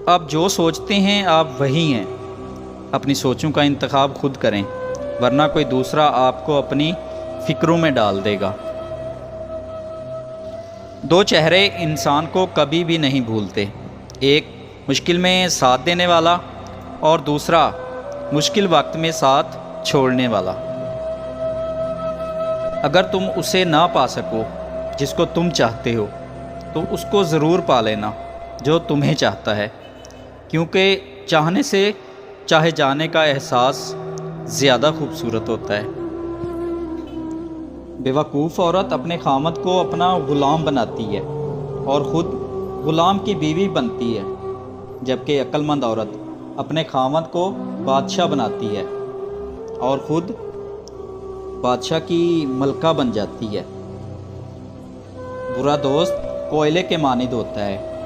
آپ جو سوچتے ہیں آپ وہی ہیں، اپنی سوچوں کا انتخاب خود کریں، ورنہ کوئی دوسرا آپ کو اپنی فکروں میں ڈال دے گا۔ دو چہرے انسان کو کبھی بھی نہیں بھولتے، ایک مشکل میں ساتھ دینے والا اور دوسرا مشکل وقت میں ساتھ چھوڑنے والا۔ اگر تم اسے نہ پا سکو جس کو تم چاہتے ہو تو اس کو ضرور پا لینا جو تمہیں چاہتا ہے، کیونکہ چاہنے سے چاہے جانے کا احساس زیادہ خوبصورت ہوتا ہے۔ بیوقوف عورت اپنے خامد کو اپنا غلام بناتی ہے اور خود غلام کی بیوی بنتی ہے، جبکہ عقل مند عورت اپنے خامد کو بادشاہ بناتی ہے اور خود بادشاہ کی ملکہ بن جاتی ہے۔ برا دوست کوئلے کے مانند ہوتا ہے،